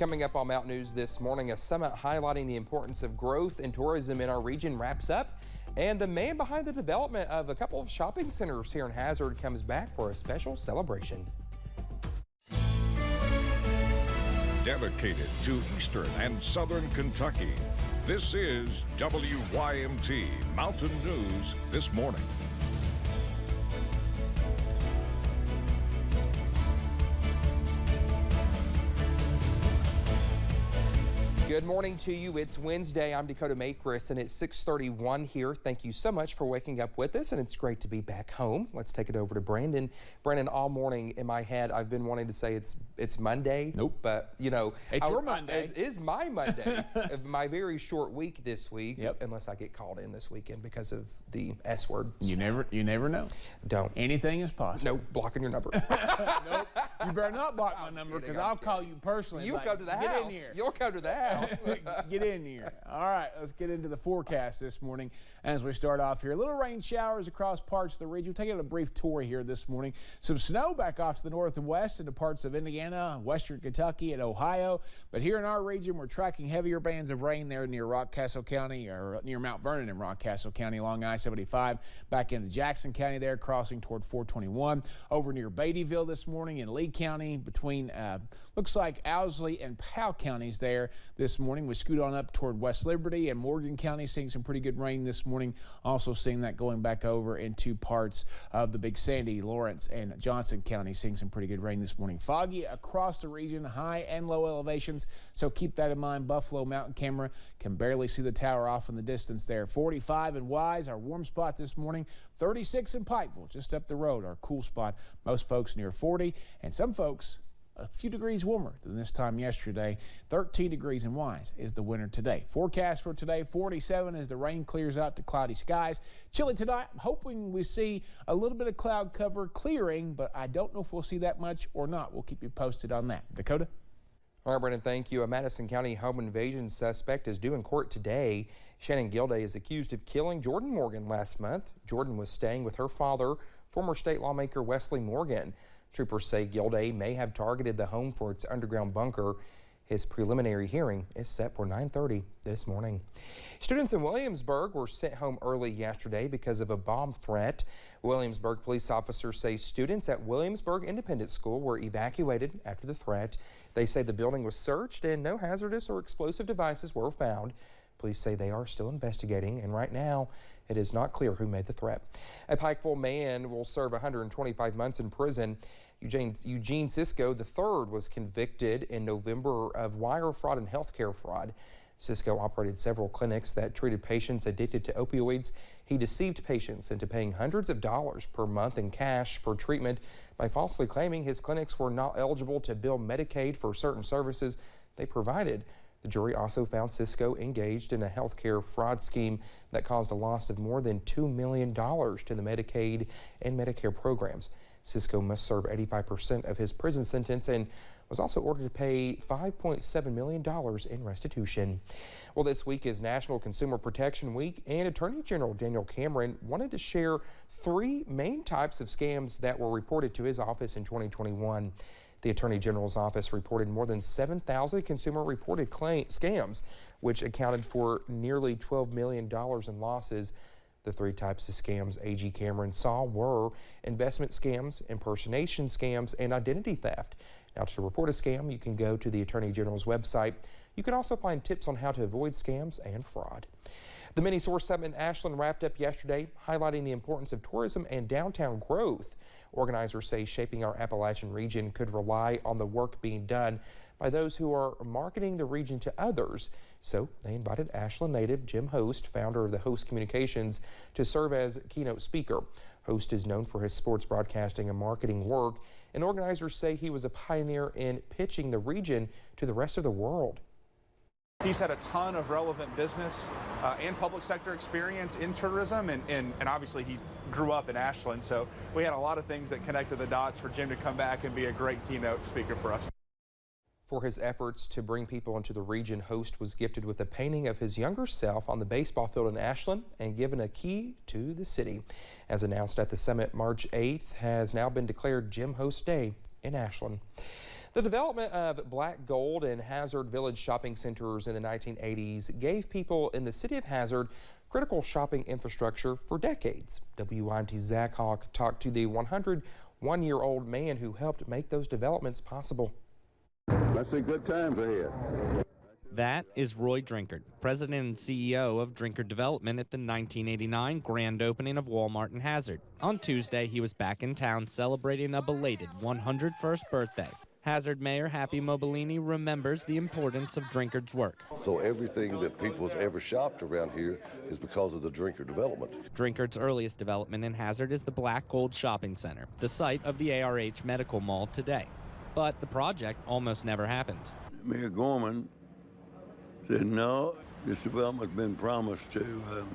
Coming up on Mount News this morning, a summit highlighting the importance of growth and tourism in our region wraps up, and the man behind the development of a couple of shopping centers here in HAZAD comes back for a special celebration. Dedicated to Eastern and Southern Kentucky, this is WYMT Mountain News This Morning. Good morning to you. It's Wednesday. I'm Dakota Makris, and it's 6:31 here. Thank you so much for waking up with us, and it's great to be back home. Let's take it over to Brandon. Brandon, all morning in my head, I've been wanting to say it's Monday. Nope. But, you know. It's your Monday. It is my Monday of my very short week this week. Yep. Unless I get called in this weekend because of the S word. You never know. Don't. Anything is possible. Nope. Blocking your number. Nope. You better not block my number because I'll call you personally. You'll like, come to the get house. In here. You'll come to the house. Get in here. All right, let's get into the forecast this morning. As we start off here, little rain showers across parts of the region. We'll take a brief tour here this morning. Some snow back off to the north and west into parts of Indiana, western Kentucky, and Ohio. But here in our region, we're tracking heavier bands of rain there near Rockcastle County, or near Mount Vernon in Rockcastle County along I-75, back into Jackson County there, crossing toward 421. Over near Beattyville this morning in Lee County, between looks like Owsley and Powell counties there this morning. We scoot on up toward West Liberty and Morgan County, seeing some pretty good rain this morning. Also seeing that going back over into parts of the Big Sandy, Lawrence, and Johnson County, seeing some pretty good rain this morning. Foggy across the region, high and low elevations, so keep that in mind. Buffalo Mountain camera can barely see the tower off in the distance there. 45 in Wise, our warm spot this morning. 36 in Pikeville, just up the road, our cool spot. Most folks near 40, and some folks a few degrees warmer than this time yesterday. 13 degrees in Wise is the winter today. Forecast for today, 47 as the rain clears out to cloudy skies. Chilly tonight. I'm hoping we see a little bit of cloud cover clearing, but I don't know if we'll see that much or not. We'll keep you posted on that. Dakota? All right, Brendan, thank you. A Madison County home invasion suspect is due in court today. Shannon Gilday is accused of killing Jordan Morgan last month. Jordan was staying with her father, former state lawmaker Wesley Morgan. Troopers say Gilday may have targeted the home for its underground bunker. His preliminary hearing is set for 9:30 this morning. Students in Williamsburg were sent home early yesterday because of a bomb threat. Williamsburg police officers say students at Williamsburg Independent School were evacuated after the threat. They say the building was searched and no hazardous or explosive devices were found. Police say they are still investigating, and right now it is not clear who made the threat. A Pikeville man will serve 125 months in prison. Eugene Cisco III was convicted in November of wire fraud and healthcare fraud. Cisco operated several clinics that treated patients addicted to opioids. He deceived patients into paying hundreds of dollars per month in cash for treatment by falsely claiming his clinics were not eligible to bill Medicaid for certain services they provided. The jury also found Cisco engaged in a healthcare fraud scheme that caused a loss of more than $2 million to the Medicaid and Medicare programs. Cisco must serve 85% of his prison sentence and was also ordered to pay $5.7 million in restitution. Well, this week is National Consumer Protection Week, and Attorney General Daniel Cameron wanted to share 3 main types of scams that were reported to his office in 2021. The Attorney General's office reported more than 7,000 consumer-reported scams, which accounted for nearly $12 million in losses. The 3 types of scams AG Cameron saw were investment scams, impersonation scams, and identity theft. Now, to report a scam, you can go to the Attorney General's website. You can also find tips on how to avoid scams and fraud. The Mini Source Summit in Ashland wrapped up yesterday, highlighting the importance of tourism and downtown growth. Organizers say shaping our Appalachian region could rely on the work being done by those who are marketing the region to others. So they invited Ashland native Jim Host, founder of the Host Communications, to serve as keynote speaker. Host is known for his sports broadcasting and marketing work, and organizers say he was a pioneer in pitching the region to the rest of the world. He's had a ton of relevant business and public sector experience in tourism, and obviously he grew up in Ashland, so we had a lot of things that connected the dots for Jim to come back and be a great keynote speaker for us. For his efforts to bring people into the region, Host was gifted with a painting of his younger self on the baseball field in Ashland and given a key to the city. As announced at the summit, March 8th has now been declared Jim Host Day in Ashland. The development of black gold and HAZAD village shopping centers in the 1980s gave people in the city of HAZAD critical shopping infrastructure for decades. WYMT's Zach Hawk talked to the 101-year-old man who helped make those developments possible. I see good times ahead. That is Roy Drinkard, president and CEO of Drinkard Development at the 1989 grand opening of Walmart in HAZAD. On Tuesday, he was back in town celebrating a belated 101st birthday. HAZAD Mayor Happy Mobilini remembers the importance of Drinkard's work. So everything that people have ever shopped around here is because of the Drinkard development. Drinkard's earliest development in HAZAD is the Black Gold Shopping Center, the site of the ARH Medical Mall today. But the project almost never happened. Mayor Gorman said, no, this development's been promised to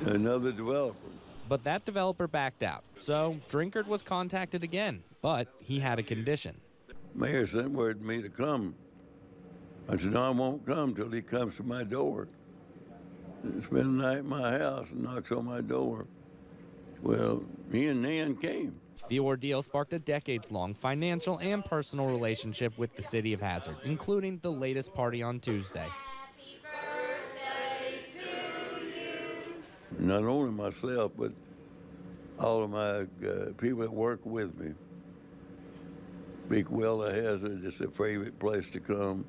another developer. But that developer backed out, so Drinkard was contacted again, but he had a condition. Mayor sent word to me to come. I said, no, I won't come till he comes to my door. Spend the night in my house and knocks on my door. Well, he and Nan came. The ordeal sparked a decades-long financial and personal relationship with the city of HAZAD, including the latest party on Tuesday. Happy birthday to you. Not only myself, but all of my people that work with me speak well of HAZAD. It's their favorite place to come,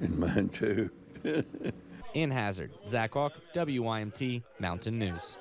and mine too. In HAZAD, Zach Hawk, WYMT Mountain News.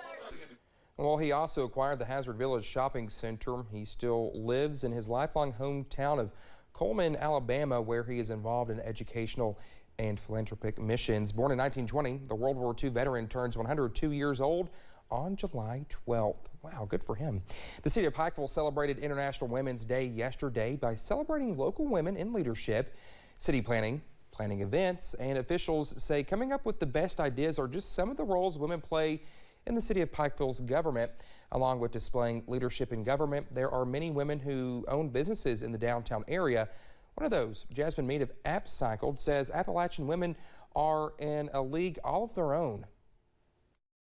Well, he also acquired the HAZAD Village Shopping Center. He still lives in his lifelong hometown of Coleman, Alabama, where he is involved in educational and philanthropic missions. Born in 1920, the World War II veteran turns 102 years old on July 12th. Wow, good for him. The city of Pikeville celebrated International Women's Day yesterday by celebrating local women in leadership. City planning events, and officials say coming up with the best ideas are just some of the roles women play in the city of Pikeville's government. Along with displaying leadership in government, there are many women who own businesses in the downtown area. One of those, Jasmine Mead of Upcycled, says Appalachian women are in a league all of their own.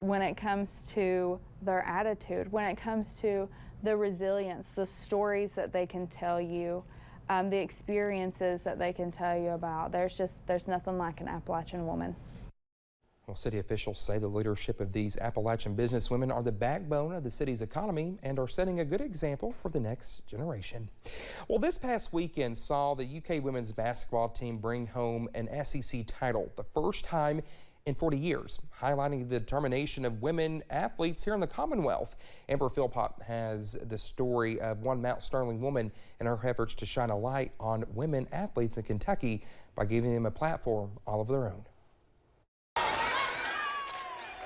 When it comes to their attitude, when it comes to the resilience, the stories that they can tell you, the experiences that they can tell you about, there's nothing like an Appalachian woman. Well, city officials say the leadership of these Appalachian businesswomen are the backbone of the city's economy and are setting a good example for the next generation. Well, this past weekend saw the UK women's basketball team bring home an SEC title, the first time in 40 years, highlighting the determination of women athletes here in the Commonwealth. Amber Philpott has the story of one Mount Sterling woman and her efforts to shine a light on women athletes in Kentucky by giving them a platform all of their own.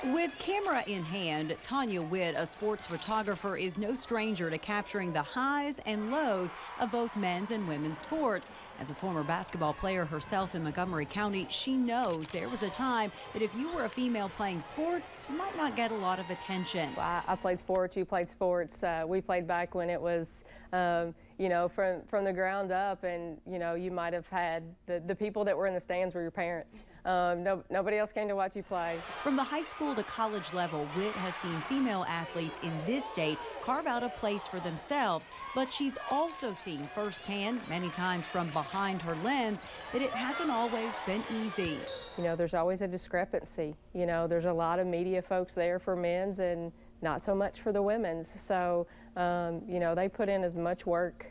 With camera in hand, Tanya Witt, a sports photographer, is no stranger to capturing the highs and lows of both men's and women's sports. As a former basketball player herself in Montgomery County, she knows there was a time that if you were a female playing sports, you might not get a lot of attention. I played sports, you played sports. We played back when it was, you know, from the ground up, and, you know, you might have had the people that were in the stands were your parents. Nobody else came to watch you play. From the high school to college level, Witt has seen female athletes in this state carve out a place for themselves, but she's also seen firsthand, many times from behind her lens, that it hasn't always been easy. You know, there's always a discrepancy. You know, there's a lot of media folks there for men's and not so much for the women's. So, you know, they put in as much work,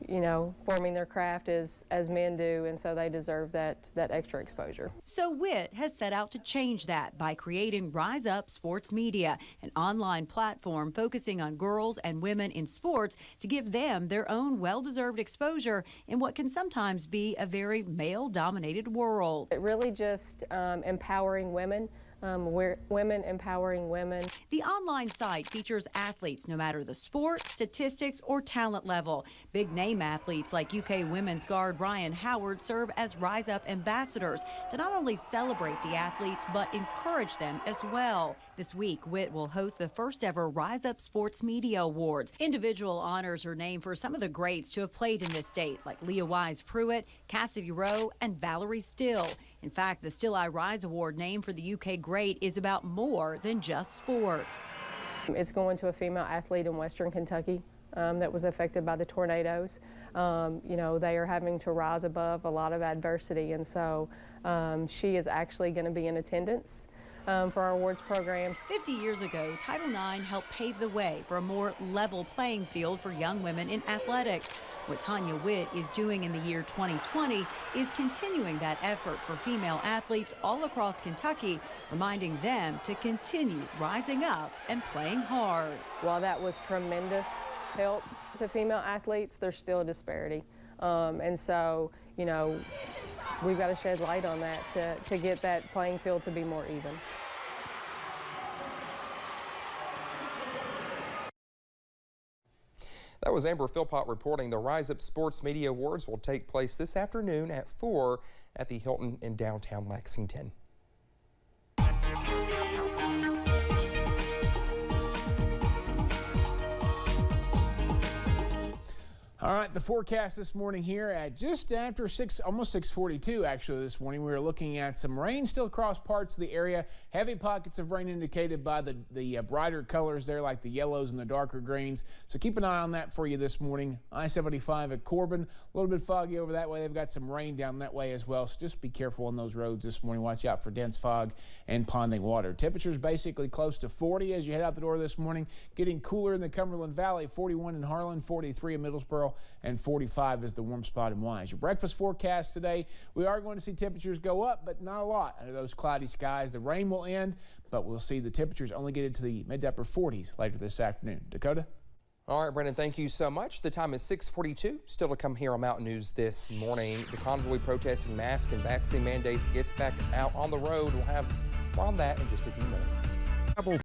you know, forming their craft as men do, and so they deserve that extra exposure. So Witt has set out to change that by creating Rise Up Sports Media, an online platform focusing on girls and women in sports to give them their own well-deserved exposure in what can sometimes be a very male-dominated world. It really just empowering women. Women empowering women. The online site features athletes no matter the sport, statistics, or talent level. Big name athletes like UK women's guard Ryan Howard serve as Rise Up ambassadors to not only celebrate the athletes but encourage them as well. This week, Witt will host the first ever Rise Up Sports Media Awards. Individual honors are named for some of the greats to have played in this state, like Leah Wise Pruitt, Cassidy Rowe, and Valerie Still. In fact, the Still I Rise Award named for the UK great is about more than just sports. It's going to a female athlete in Western Kentucky. that was affected by the tornadoes. You know, they are having to rise above a lot of adversity, and so she is actually going to be in attendance for our awards program. 50 years ago, Title IX helped pave the way for a more level playing field for young women in athletics. What Tanya Witt is doing in the year 2020 is continuing that effort for female athletes all across Kentucky, reminding them to continue rising up and playing hard. While that was tremendous help to female athletes, there's still a disparity. And so, you know, we've got to shed light on that to get that playing field to be more even. That was Amber Philpott reporting. The Rise Up Sports Media Awards will take place this afternoon at 4 at the Hilton in downtown Lexington. All right, the forecast this morning here at just after almost 6:42 actually this morning. We were looking at some rain still across parts of the area. Heavy pockets of rain indicated by the brighter colors there, like the yellows and the darker greens. So keep an eye on that for you this morning. I-75 at Corbin, a little bit foggy over that way. They've got some rain down that way as well. So just be careful on those roads this morning. Watch out for dense fog and ponding water. Temperatures basically close to 40 as you head out the door this morning. Getting cooler in the Cumberland Valley, 41 in Harlan, 43 in Middlesboro, and 45 is the warm spot in Wise. Your breakfast forecast today, we are going to see temperatures go up, but not a lot under those cloudy skies. The rain will end, but we'll see the temperatures only get into the mid to upper 40s later this afternoon. Dakota? All right, Brendan, thank you so much. The time is 6:42. Still to come here on Mountain News this morning. The convoy protesting mask and vaccine mandates gets back out on the road. We'll have more on that in just a few minutes.